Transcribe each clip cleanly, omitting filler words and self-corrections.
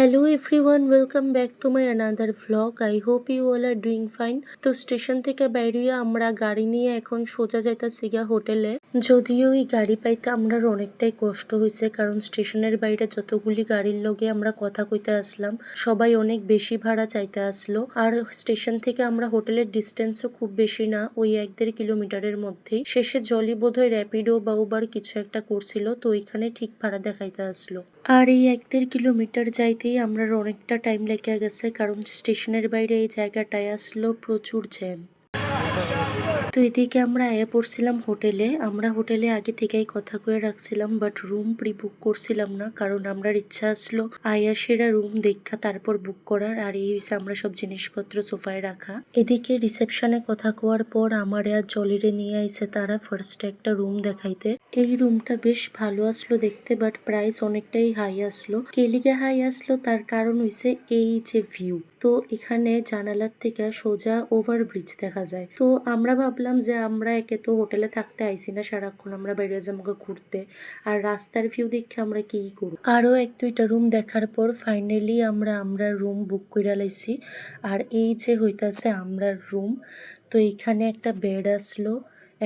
Hello everyone, welcome back to my another vlog. I hope you all are doing fine. তো station থেকে বেরিয়ে আমরা গাড়ি নিয়ে এখন সোজা যাইতাছি গিয়া হোটেলে। যদিও এই গাড়ি পাইতে আমরা অনেকটাই কষ্ট হয়েছে, কারণ স্টেশনের বাইরে যতগুলি গাড়ির লগে আমরা কথা কইতে আসলাম সবাই অনেক বেশি ভাড়া চাইতে আসলো। আর স্টেশন থেকে আমরা হোটেলের ডিস্টেন্সও খুব বেশি না, ওই 1-1.5 কিলোমিটারের মধ্যেই। শেষে জলি বোধহয় র্যাপিডো বা উবার কিছু একটা করছিল, তো ওইখানে ঠিক ভাড়া দেখাইতে আসলো। আর এই 1-1.5 কিলোমিটার যাইতেই আমরা অনেকটা টাইম লেগে গেছে, কারণ স্টেশনের বাইরে এই জায়গাটায় আসলো প্রচুর জ্যাম। তো এদিকে আমরা আয়া পড়ছিলাম হোটেলে। আমরা হোটেলে আগে থেকেই কথা কয়ে রাখছিলাম, বাট রুম প্রি বুক করছিলাম না, কারণ আমরা ইচ্ছা আসলো আয়া সেরা রুম দেখা তারপর বুক করার। আর এই হয়েছে আমরা সব জিনিসপত্র সোফায় রাখা। এদিকে রিসেপশনে কথা কোয়ার পর আমার আর জলিরে নিয়ে আইছে তারা ফার্স্টে একটা রুম দেখাইতে। এই রুমটা বেশ ভালো আসলো দেখতে, বাট প্রাইস অনেকটাই হাই আসলো। কেলিগে হাই আসলো তার কারণ হইছে এই যে ভিউ। তো এখানে জানালার থেকে সোজা ওভারব্রিজ দেখা যায়। তো আমরা ভাবলাম যে আমরা একে তো হোটেলে থাকতে আইসি না সারাক্ষণ, আমরা বাইরে যাবো ঘুরতে, আর রাস্তার ভিউ দেখে আমরা কি করব। আরো 1-2টা রুম দেখার পর ফাইনালি আমরা রুম বুক করে লাইছি। আর এই যে হইতাছে আমরা রুম। তো এখানে একটা বেড আসলো,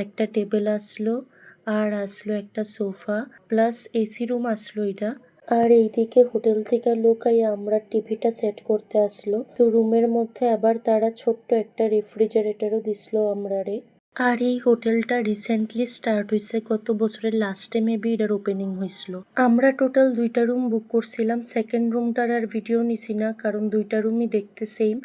একটা টেবিল আসলো, আর আসলো একটা সোফা, প্লাস এসি রুম আসলো এটা। আর এইদিকে হোটেল থেকে লোক আইয়া আমরা টিভিটা সেট করতে আসলো। তো রুমের মধ্যে আবার তারা ছোট্ট একটা রেফ্রিজারেটরও দিছিল আমরারে। আর এই হোটেলটা রিসেন্টলি স্টার্ট হয়েছে, গত বছরের লাস্টে মেবি এটার ওপেনিং হয়েছিল। আমরা টোটাল 2টা রুম বুক করছিলাম। সেকেন্ড রুমটার আর ভিডিও নিছি না, কারণ 2টা রুমই দেখতে সেম।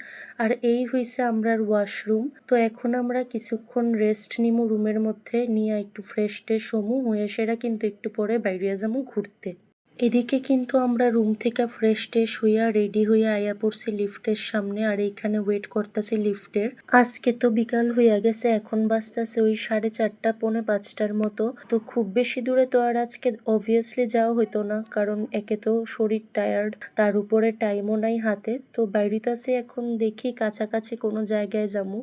আর এই হয়েছে আমরার ওয়াশরুম। তো এখন আমরা কিছুক্ষণ রেস্ট নিমু রুমের মধ্যে, নিয়ে একটু ফ্রেশ ট্রেশ হমু, হয়ে সেরা কিন্তু একটু পরে বাইরে যাবো ঘুরতে। এদিকে কিন্তু আমরা রুম থেকে ফ্রেশ ট্রেশ হইয়া রেডি হইয়া আয়া পড়ছি লিফটের সামনে, আর এইখানে ওয়েট করতেছি লিফটের। আজকে তো বিকাল হইয়া গেছে, এখন বাজতেছে ওই 4:30 পৌনে 5টার মতো। তো খুব বেশি দূরে তো আর আজকে অবভিয়াসলি যাওয়া হইতো না, কারণ একে তো শরীর টায়ার্ড, তার উপরে টাইমও নাই হাতে। তো বাইরিতাছি এখন, দেখি কাছাকাছি কোনো জায়গায় যামু।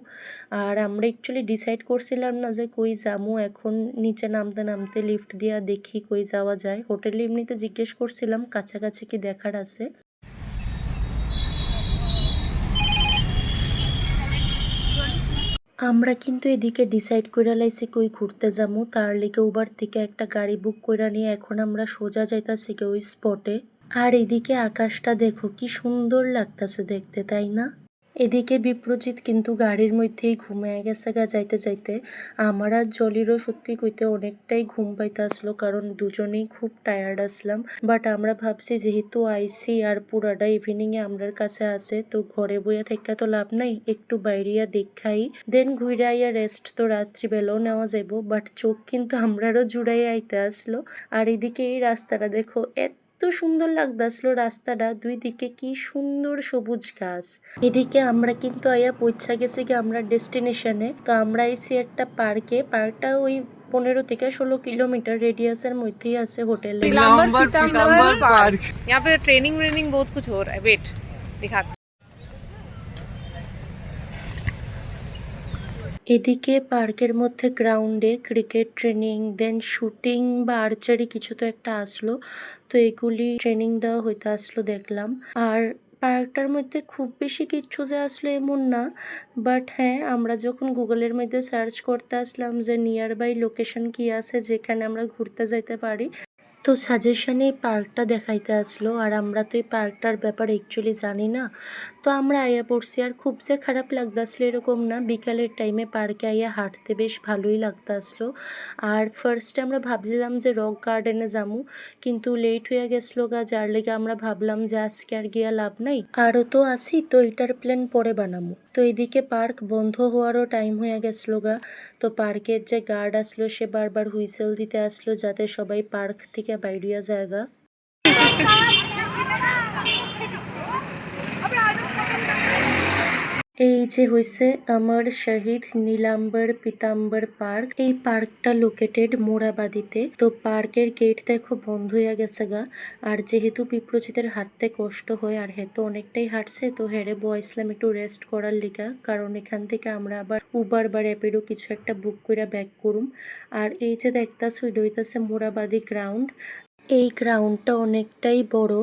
আর আমরা অ্যাকচুয়ালি ডিসাইড করছিলাম না যে কই যামু, এখন নিচে নামতে নামতে লিফট দিয়া দেখি কই যাওয়া যায়। হোটেলে এমনিতে জিজ্ঞেস করছিলাম কাছাকাছি কি দেখার আছে। আমরা কিন্তু এদিকে ডিসাইড কইরা লাইছি কই ঘুরতে যামু, তার লিগে উবার থেকে একটা গাড়ি বুক কইরা নিয়ে এখন আমরা সোজা যাইতাছি ওই স্পটে। আর এদিকে আকাশটা দেখো কি সুন্দর লাগতাছে দেখতে, তাই না? এদিকে বিপ্রজিৎ কিন্তু গাড়ির মধ্যেই ঘুমিয়ে গেছে যাইতে যাইতে। আমার আর জলিরও সত্যি কইতে অনেকটাই ঘুম পাইতে আসলো, কারণ দুজনেই খুব টায়ার্ড আসলাম। বাট আমরা ভাবছি যেহেতু আইসি আর পুরাটা ইভিনিং এ আমরার কাছে আছে, তো ঘরে বইয়া থেকে তো লাভ নাই, একটু বাইরিয়া দেখাই, দেন ঘুরে আইয়া রেস্ট তো রাত্রিবেলাও নেওয়া যাইব। বাট চোখ কিন্তু আমরারও জুড়াই আইতে আসলো। আর এদিকে এই রাস্তাটা দেখো, এত সুন্দর লাগতাছিল রাস্তাটা, দুই দিকে কি সুন্দর সবুজ ঘাস। এদিকে আমরা কিন্তু আইয়া পৌঁছা গেছি কি আমরা ডেস্টিনেশনে। তো আমরা আইছি একটা পার্কে, পার্কটা ওই 15 থেকে 16 কিলোমিটার রেডিয়াসের মধ্যেই আছে হোটেলে। पीताम्बर पार्क। यहाँ पे ट्रेनिंग व्रेनिंग बहुत कुछ हो रहा है। वेट दिखाते। এদিকে পার্কের মধ্যে গ্রাউন্ডে ক্রিকেট ট্রেনিং, দেন শুটিং বা আর্চারি কিছু তো একটা আসলো। তো এগুলি ট্রেনিং দেওয়া হইতে আসলো দেখলাম। আর পার্কটার মধ্যে খুব বেশি কিচ্ছু যে আসলো এমন না, বাট হ্যাঁ, আমরা যখন গুগলের মধ্যে সার্চ করতে আসলাম যে নিয়ার বাই লোকেশন কি আছে যেখানে আমরা ঘুরতে যাইতে পারি, তো সাজেশনে এই পার্কটা দেখাইতে আসলো। আর আমরা তো এই পার্কটার ব্যাপারে অ্যাকচুয়ালি জানি না। তো আমরা আইয়া পড়ছি, আর খুব যে খারাপ লাগতাছিল এরকম না, বিকালের টাইমে পার্কে আইয়া হাঁটতে বেশ ভালোই লাগতাছিল। আর ফার্স্টে আমরা ভাবছিলাম যে রক গার্ডেনে যামু, কিন্তু লেট হয়ে গেছিলো যার লেগে আমরা ভাবলাম যে আজকে আর গিয়া লাভ নাই, আরও তো আসি, তো এটার প্ল্যান পরে বানামু। তো এদিকে পার্ক বন্ধ হওয়ারও টাইম হয়ে গেছিলো তো পার্কের যে গার্ড আসলো সে বারবার হুইসেল দিতে আসলো যাতে সবাই পার্ক থেকে বাইরিয়া জায়গা। এই যে হইছে আমার শহীদ নীলাম্বর পীতাম্বর পার্ক। এই পার্কটা লোকেটেড মোরাবাদিতে। তো পার্কের গেট দেখো বন্ধ হয়ে গেছে আর যেহেতু বিপ্রজিতের হাঁটতে কষ্ট হয়, আর হেতো অনেকটাই হাঁটছে, তো হেরে বয়সলাম একটু রেস্ট করার লিগা, কারণ এখান থেকে আমরা আবার উবার বা র্যাপিডো কিছু একটা বুক করে ব্যাক করুম। আর এই যে দেখতাছ ওইটা হইতাছে মোরাবাদি গ্রাউন্ড। এই গ্রাউন্ডটা অনেকটাই বড়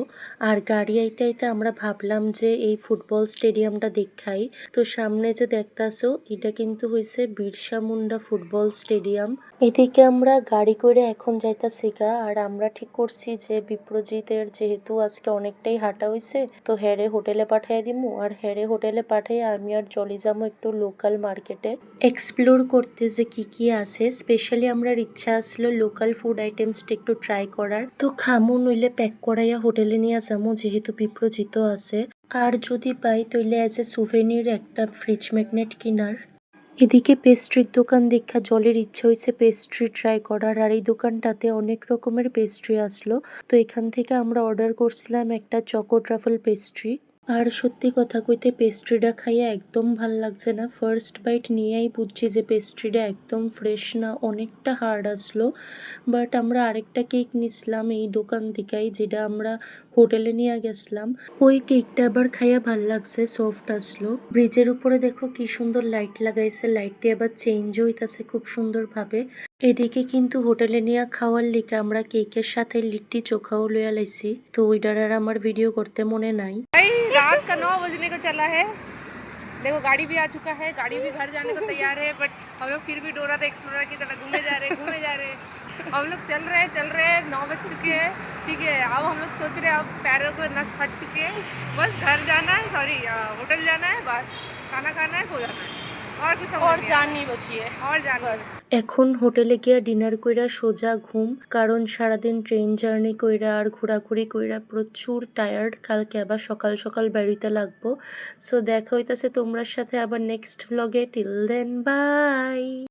আর গাড়ি আইতে আইতে আমরা ভাবলাম যে এই ফুটবল স্টেডিয়ামটা দেখাই। তো সামনে যে দেখতাছো এটা কিন্তু হইছে বিরসা মুন্ডা ফুটবল স্টেডিয়াম। এদিকে আমরা গাড়ি করে এখন যাইতাছি গা, আর আমরা ঠিক করছি যে বিপ্রজিতের যেহেতু আজকে অনেকটাই হাঁটা হইছে তো হেরে হোটেলে পাঠাই দিমু, আর হেরে হোটেলে পাঠাই আমি আর জলি যাবো একটু লোকাল মার্কেটে এক্সপ্লোর করতে যে কি কি আছে। স্পেশালি আমরা ইচ্ছা আসলো লোকাল ফুড আইটেমসটা একটু ট্রাই করার। তো খামু নইলে প্যাক করাইয়া হোটেলে নিয়ে যাবো যেহেতু বিপ্রজিত আছে, আর যদি পাই তইলে অ্যাজ এ সুভেনির একটা ফ্রিজ ম্যাগনেট কিনার। এদিকে পেস্ট্রির দোকান দেখা জলের ইচ্ছা হয়েছে পেস্ট্রি ট্রাই করার, আর এই দোকানটাতে অনেক রকমের পেস্ট্রি আসলো। তো এখান থেকে আমরা অর্ডার করছিলাম একটা চকো ট্রাফল পেস্ট্রি। আর সত্যি কথা কইতে পেস্ট্রিটা খাইয়া একদম ভাল লাগছে না। ফার্স্ট বাইট নিয়েই বুঝছি যে পেস্ট্রিটা একদম ফ্রেশ না, অনেকটা হার্ড আসলো। বাট আমরা আরেকটা কেক নিছিলাম এই দোকান থেকেই যেটা আমরা হোটেলে নিয়ে গেছিলাম। ওই কেকটা আবার খাইয়া ভাল লাগছে, সফট আসলো। ব্রিজের উপরে দেখো কি সুন্দর লাইট লাগাইছে, লাইটটি আবার চেঞ্জ হইতাছে খুব সুন্দর ভাবে। এদিকে কিন্তু হোটেলে নিয়ে খাওয়ার লিগে আমরা কেকের সাথে লিট্টি চোখাও লইয়া লাইছি, তো ওইটার আর আমার ভিডিও করতে মনে নাই। भाई रात का 9 बजने को चला है। देखो गाड़ी भी आ चुका है, गाड़ी भी घर जाने को तैयार है, बट हम लोग फिर भी डोरा द एक्सप्लोरर की तरह घूमे जा रहे हैं। हम लोग चल रहे हैं 9 बज चुके हैं। ठीक है, अब हम लोग सोच रहे हैं अब पैरों को नस फट चुके हैं, बस घर जाना है, सॉरी होटल जाना है, बस खाना खाना है, सो जाना है, और कुछ और जान नहीं बची है, और जान बस। এখন হোটেলে গিয়া ডিনার কইরা সোজা ঘুম, কারণ সারাদিন ট্রেন জার্নি কইরা আর ঘোরাঘুরি কইরা প্রচুর টায়ার্ড। কালকে আবার সকাল সকাল বেরোইতে লাগবো। সো দেখা হইতাছে তোমরা সাথে আবার নেক্সট ভ্লগে। Till then by.